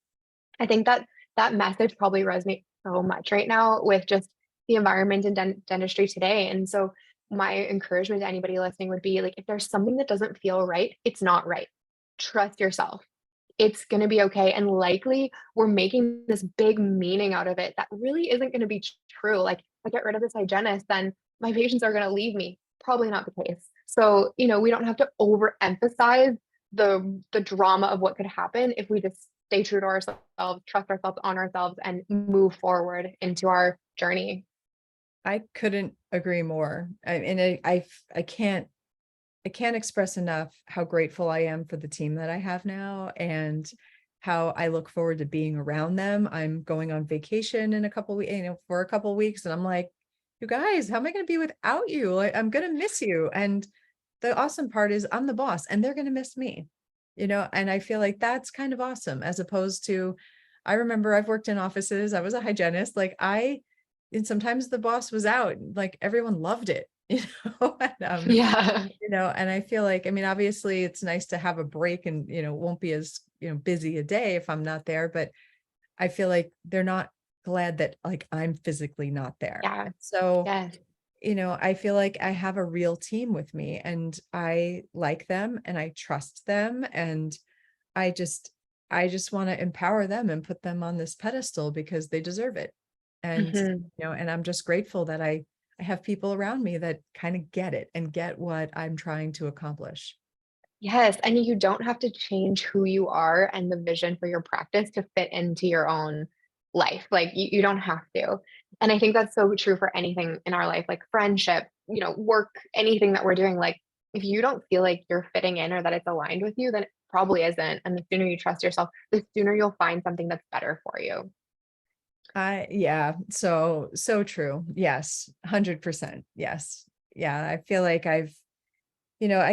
I think that that message probably resonates so much right now with just the environment in dentistry today. And so my encouragement to anybody listening would be like, if there's something that doesn't feel right, it's not right. Trust yourself. It's going to be okay. And likely we're making this big meaning out of it that really isn't going to be true. Like, if I get rid of this hygienist, then my patients are going to leave me. Probably not the case. So, we don't have to overemphasize the drama of what could happen if we just stay true to ourselves, trust ourselves, on ourselves, and move forward into our journey. I couldn't agree more. I can't express enough how grateful I am for the team that I have now and how I look forward to being around them. I'm going on vacation in a couple weeks, for a couple of weeks, and I'm like, you guys, how am I going to be without you? I'm going to miss you. And the awesome part is I'm the boss and they're going to miss me, and I feel like that's kind of awesome, as opposed to, I remember I've worked in offices. I was a hygienist. And sometimes the boss was out, like everyone loved it, Yeah. and I feel like, obviously it's nice to have a break and, it won't be as, busy a day if I'm not there, but I feel like they're not glad that like I'm physically not there. Yeah. So, Yes. I feel like I have a real team with me and I like them and I trust them. And I just, want to empower them and put them on this pedestal because they deserve it. And, Mhm. and I'm just grateful that I have people around me that kind of get it and get what I'm trying to accomplish. Yes, and you don't have to change who you are and the vision for your practice to fit into your own life. Like you don't have to. And I think that's so true for anything in our life, like friendship, work, anything that we're doing. Like if you don't feel like you're fitting in or that it's aligned with you, then it probably isn't. And the sooner you trust yourself, the sooner you'll find something that's better for you. Yeah, so true. Yes, 100%. Yes. Yeah, I feel like I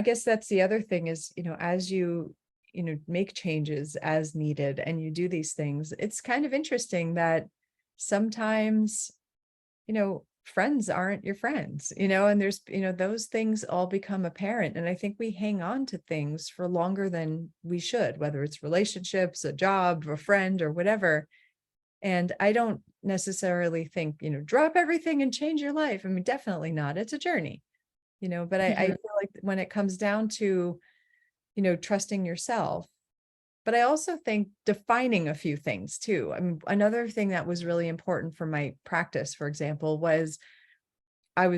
guess that's the other thing is, as you, make changes as needed and you do these things, it's kind of interesting that sometimes, friends aren't your friends, and there's, those things all become apparent. And I think we hang on to things for longer than we should, whether it's relationships, a job, a friend, or whatever. And I don't necessarily think, drop everything and change your life. Definitely not. It's a journey, but I Mhm. feel like when it comes down to, trusting yourself, but I also think defining a few things too. Another thing that was really important for my practice, for example, was I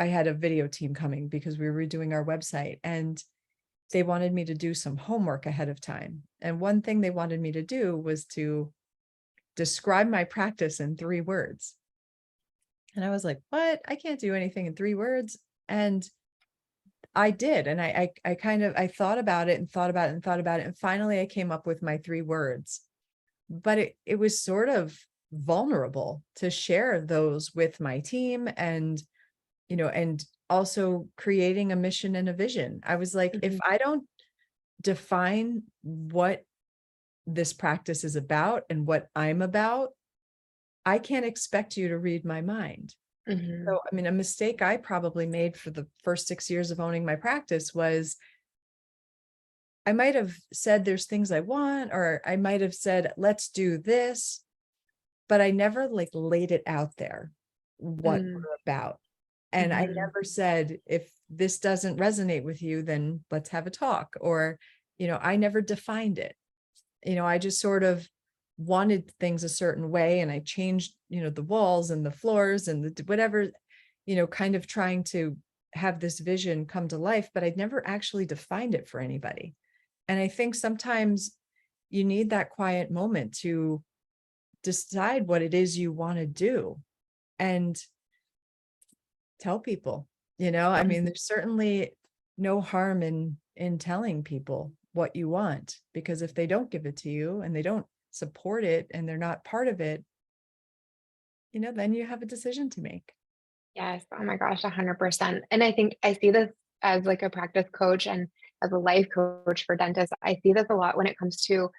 had a video team coming because we were redoing our website and they wanted me to do some homework ahead of time. And one thing they wanted me to do was to describe my practice in 3 words. And I was like, what? I can't do anything in 3 words. And I did. And I kind of, I thought about it and thought about it and thought about it. And finally I came up with my 3 words, but it was sort of vulnerable to share those with my team and, and also creating a mission and a vision. I was like, if Mhm. I don't define what this practice is about and what I'm about, I can't expect you to read my mind. Mhm. So, a mistake I probably made for the first 6 years of owning my practice was I might have said there's things I want, or I might have said, let's do this, but I never like laid it out there, what Mm. we're about. And I Mhm. never said, if this doesn't resonate with you, then let's have a talk. Or, I never defined it. I just sort of wanted things a certain way and I changed, the walls and the floors and the whatever, kind of trying to have this vision come to life, but I'd never actually defined it for anybody. And I think sometimes you need that quiet moment to decide what it is you want to do and tell people, there's certainly no harm in telling people what you want, because if they don't give it to you and they don't support it and they're not part of it, then you have a decision to make. Yes. Oh my gosh, 100%. And I think I see this as like a practice coach and as a life coach for dentists. I see this a lot when it comes to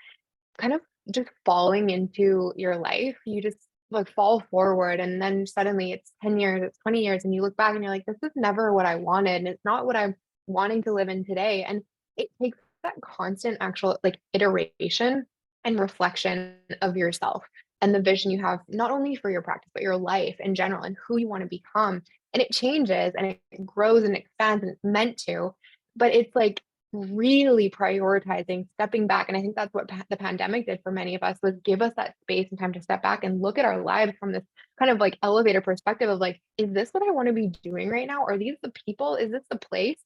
kind of just falling into your life. You just like fall forward, and then suddenly it's 10 years, it's 20 years, and you look back and you're like, this is never what I wanted, and it's not what I'm wanting to live in today. And it takes that constant actual like iteration and reflection of yourself and the vision you have, not only for your practice, but your life in general and who you want to become. And it changes and it grows and expands, and it's meant to, but it's like really prioritizing stepping back. And I think that's what the pandemic did for many of us, was give us that space and time to step back and look at our lives from this kind of like elevator perspective of like, is this what I want to be doing right now? Are these the people? Is this the place?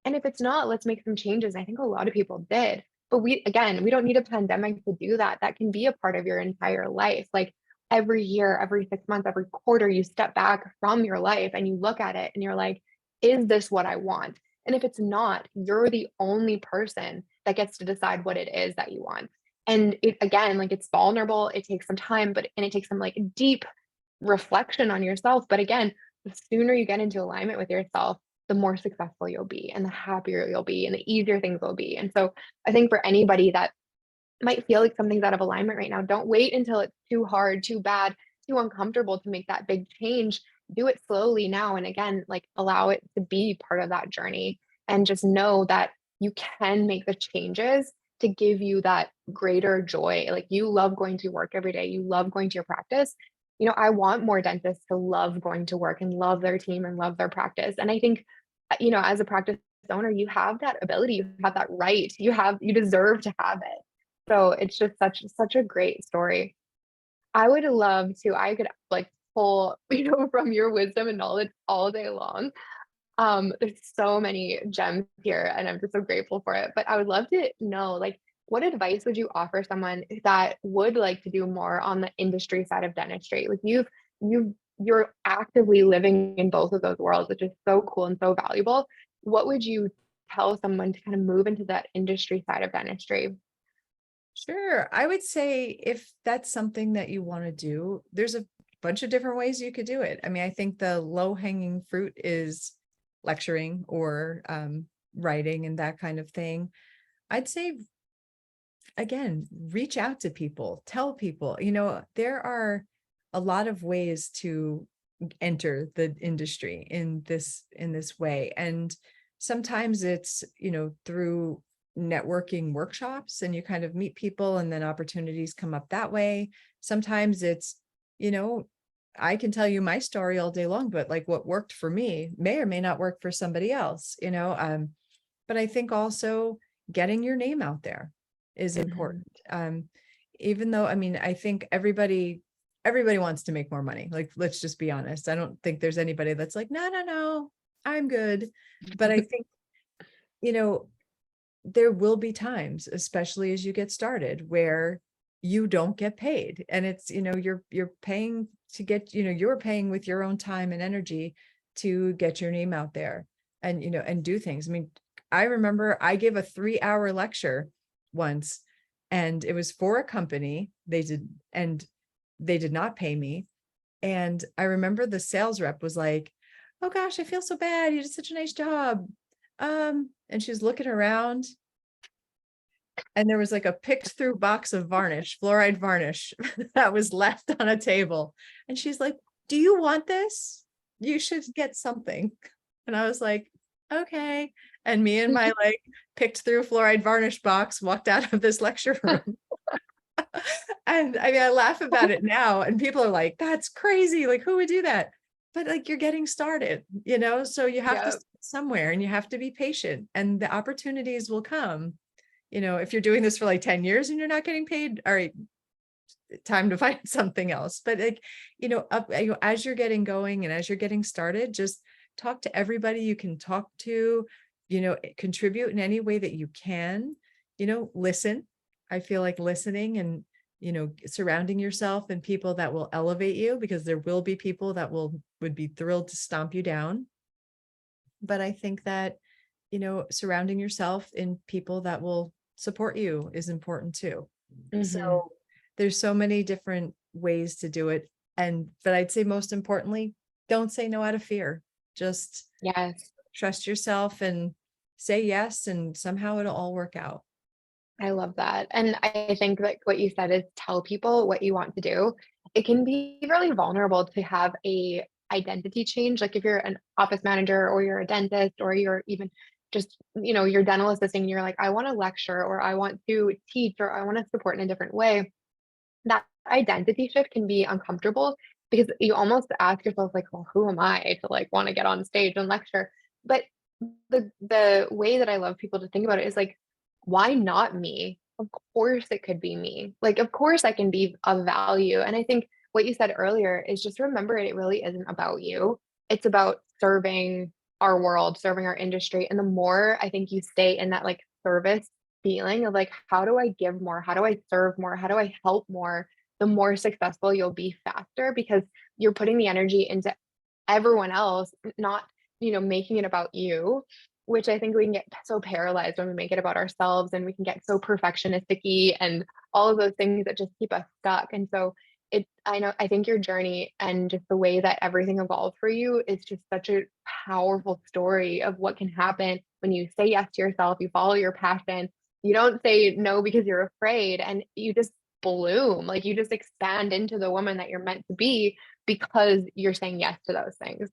And if it's not, let's make some changes. I think a lot of people did. But we don't need a pandemic to do that. That can be a part of your entire life. Like every year, every 6 months, every quarter, you step back from your life and you look at it and you're like, is this what I want? And if it's not, you're the only person that gets to decide what it is that you want. And it, again, like it's vulnerable, it takes some time, and it takes some like deep reflection on yourself. But again, the sooner you get into alignment with yourself, the more successful you'll be and the happier you'll be and the easier things will be. And so I think for anybody that might feel like something's out of alignment right now, don't wait until it's too hard, too bad, too uncomfortable to make that big change. Do it slowly now. And again, like allow it to be part of that journey, and just know that you can make the changes to give you that greater joy. Like you love going to work every day, you love going to your practice. I want more dentists to love going to work and love their team and love their practice. And I think, as a practice owner, you have that ability, you have that right, you deserve to have it. So it's just such a great story. I would love to, I could like pull, from your wisdom and knowledge all day long. There's so many gems here and I'm just so grateful for it. But I would love to know, like, what advice would you offer someone that would like to do more on the industry side of dentistry? Like you're actively living in both of those worlds, which is so cool and so valuable. What would you tell someone to kind of move into that industry side of dentistry? Sure. I would say if that's something that you want to do, there's a bunch of different ways you could do it. I mean, I think the low hanging fruit is lecturing or writing and that kind of thing. I'd say, again, reach out to people, tell people, there are a lot of ways to enter the industry in this way. And sometimes it's, through networking workshops and you kind of meet people and then opportunities come up that way. Sometimes it's, I can tell you my story all day long, but like what worked for me may or may not work for somebody else, but I think also getting your name out there is important. Even though, I mean, I think everybody wants to make more money. Like, let's just be honest. I don't think there's anybody that's like, no, I'm good. But I think, there will be times, especially as you get started, where you don't get paid. And it's, you're paying to get, you're paying with your own time and energy to get your name out there and, and do things. I mean, I remember I gave a 3-hour lecture once and it was for a company. They did not pay me. And I remember the sales rep was like, oh gosh, I feel so bad. You did such a nice job. And she's looking around and there was like a picked through box of varnish, fluoride varnish that was left on a table. And she's like, do you want this? You should get something. And I was like, okay. And me and my like picked through fluoride varnish box walked out of this lecture room. And I mean, I laugh about it now and people are like, that's crazy. Like, who would do that? But like, you're getting started, so you have to start somewhere and you have to be patient and the opportunities will come. If you're doing this for like 10 years and you're not getting paid, all right, time to find something else. But like, as you're getting going and as you're getting started, just talk to everybody you can talk to, contribute in any way that you can, listen. I feel like listening and, surrounding yourself and people that will elevate you, because there will be people that would be thrilled to stomp you down. But I think that, surrounding yourself in people that will support you is important too. So there's so many different ways to do it. But I'd say most importantly, don't say no out of fear. Just Yes. trust yourself and say yes, and somehow it'll all work out. I love that. And I think like what you said is tell people what you want to do. It can be really vulnerable to have a identity change. Like if you're an office manager or you're a dentist or you're even just, your dental assistant, and you're like, I want to lecture or I want to teach or I want to support in a different way. That identity shift can be uncomfortable because you almost ask yourself like, well, who am I to like want to get on stage and lecture? But the way that I love people to think about it is like, why not me? Of course it could be me. Like, of course I can be of value. And I think what you said earlier is just remember it really isn't about you. It's about serving our world, serving our industry. And the more I think you stay in that like service feeling of like, how do I give more? How do I serve more? How do I help more? The more successful you'll be faster because you're putting the energy into everyone else, not, making it about you, which I think we can get so paralyzed when we make it about ourselves and we can get so perfectionistic and all of those things that just keep us stuck. And so I think your journey and just the way that everything evolved for you is just such a powerful story of what can happen when you say yes to yourself, you follow your passion, you don't say no because you're afraid, and you just bloom, like you just expand into the woman that you're meant to be because you're saying yes to those things.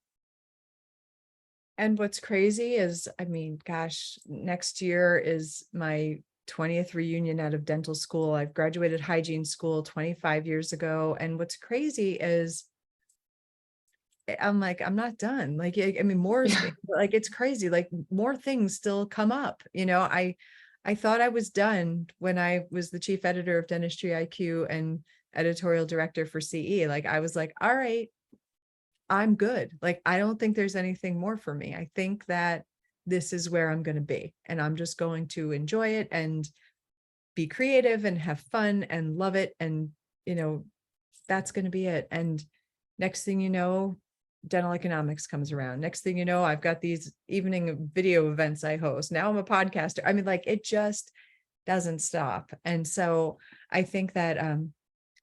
And what's crazy is, I mean, gosh, next year is my 20th reunion out of dental school. I've graduated hygiene school 25 years ago. And what's crazy is I'm like, I'm not done. Like, I mean, more, Yeah. like, it's crazy. Like more things still come up. I thought I was done when I was the chief editor of Dentistry IQ and editorial director for CE. Like, I was like, all right, I'm good. Like, I don't think there's anything more for me. I think that this is where I'm going to be, and I'm just going to enjoy it and be creative and have fun and love it. And, that's going to be it. And next thing you know, dental economics comes around. Next thing you know, I've got these evening video events I host. Now I'm a podcaster. I mean, like, it just doesn't stop. And so I think that,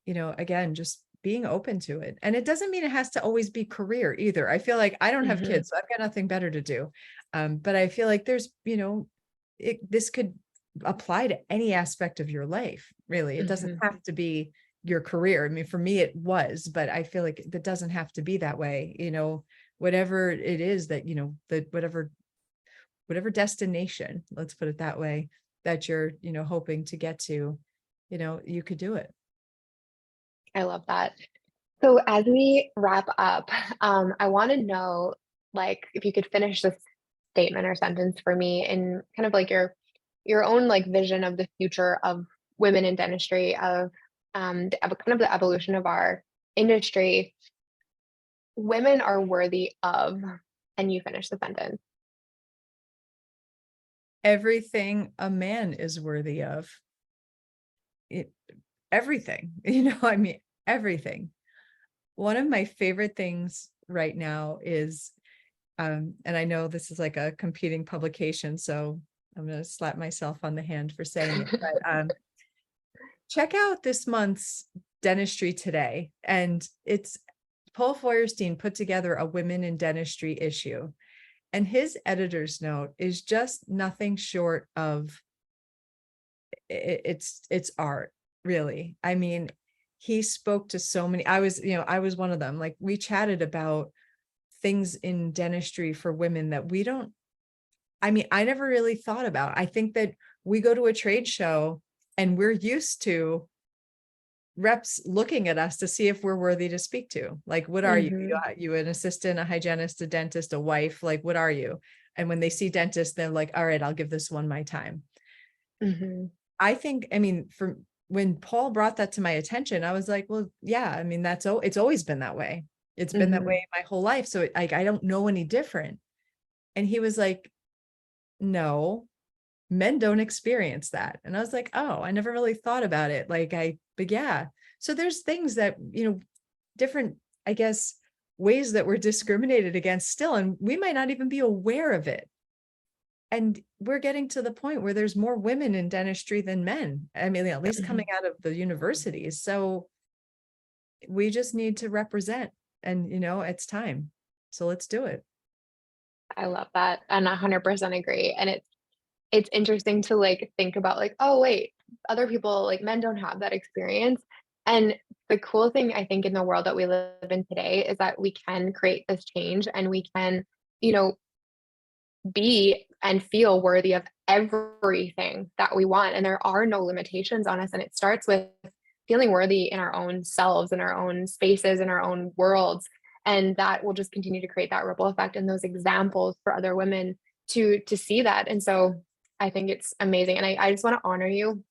again, just being open to it. And it doesn't mean it has to always be career either. I feel like I don't have Mhm. kids, so I've got nothing better to do. But I feel like there's, this could apply to any aspect of your life, really. It doesn't Mhm. have to be your career. I mean, for me, it was, but I feel like that doesn't have to be that way. Whatever it is that, whatever destination, let's put it that way, that you're, hoping to get to, you could do it. I love that. So as we wrap up, I want to know, like, if you could finish this statement or sentence for me in kind of like your own like vision of the future of women in dentistry, of kind of the evolution of our industry. Women are worthy of, and you finish the sentence. Everything a man is worthy of. It, everything, I mean, everything. One of my favorite things right now is, and I know this is like a competing publication, so I'm going to slap myself on the hand for saying it, but check out this month's Dentistry Today. And it's Paul Feuerstein put together a Women in Dentistry issue. And his editor's note is just nothing short of it's art, really. I mean, he spoke to so many. I was one of them. Like, we chatted about things in dentistry for women that I never really thought about. I think that we go to a trade show and we're used to reps looking at us to see if we're worthy to speak to. Like, what are you? Hmm. You an assistant, a hygienist, a dentist, a wife? Like, what are you? And when they see dentists, they're like, all right, I'll give this one my time. Hmm. I think, I mean, from when Paul brought that to my attention, I was like, well, yeah, I mean, it's always been that way. It's been that Hmm. way my whole life. So I don't know any different. And he was like, no, men don't experience that. And I was like, oh, I never really thought about it. But yeah. So there's things that, different, I guess, ways that we're discriminated against still, and we might not even be aware of it. And we're getting to the point where there's more women in dentistry than men. I mean, at least coming out of the universities. So we just need to represent, and, it's time. So let's do it. I love that and 100% agree. And it's interesting to like think about like, oh wait, other people, like men don't have that experience. And the cool thing I think in the world that we live in today is that we can create this change and we can, you know, be and feel worthy of everything that we want. And there are no limitations on us. And it starts with feeling worthy in our own selves, in our own spaces, in our own worlds. And that will just continue to create that ripple effect and those examples for other women to see that. And so I think it's amazing. And I just want to honor you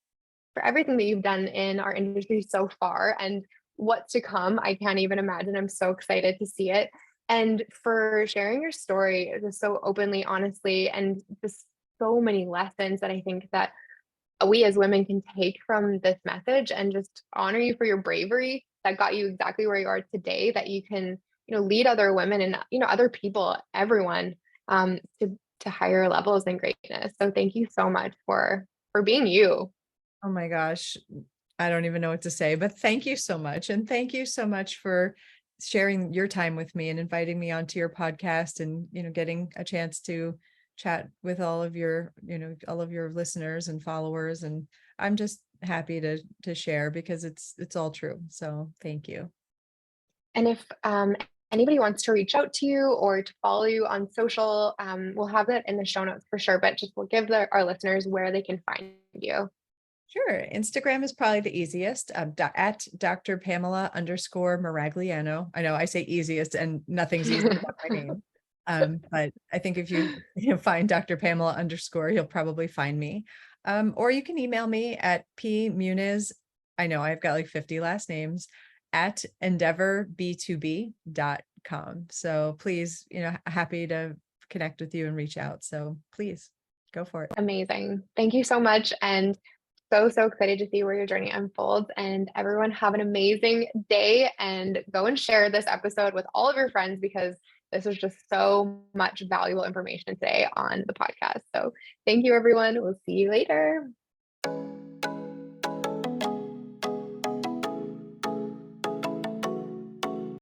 for everything that you've done in our industry so far and what's to come. I can't even imagine. I'm so excited to see it. And for sharing your story just so openly, honestly, and just so many lessons that I think that we as women can take from this message, and just honor you for your bravery that got you exactly where you are today, that you can, lead other women and, other people, everyone, to higher levels and greatness. So thank you so much for being you. Oh my gosh. I don't even know what to say, but thank you so much. And thank you so much for sharing your time with me and inviting me onto your podcast and, getting a chance to chat with all of your, all of your listeners and followers. And I'm just happy to share because it's all true. So thank you. And if anybody wants to reach out to you or to follow you on social, we'll have that in the show notes for sure, but just we'll give our listeners where they can find you. Sure. Instagram is probably the easiest, at Dr. Pamela _Maragliano. I know I say easiest and nothing's easy about my name. But I think if you, find Dr. Pamela _ you'll probably find me. Or you can email me at Muniz. I know I've got like 50 last names at endeavorb2b.com. So please, happy to connect with you and reach out. So please go for it. Amazing. Thank you so much. And so excited to see where your journey unfolds. And everyone have an amazing day and go and share this episode with all of your friends because this was just so much valuable information today on the podcast. So thank you, everyone. We'll see you later.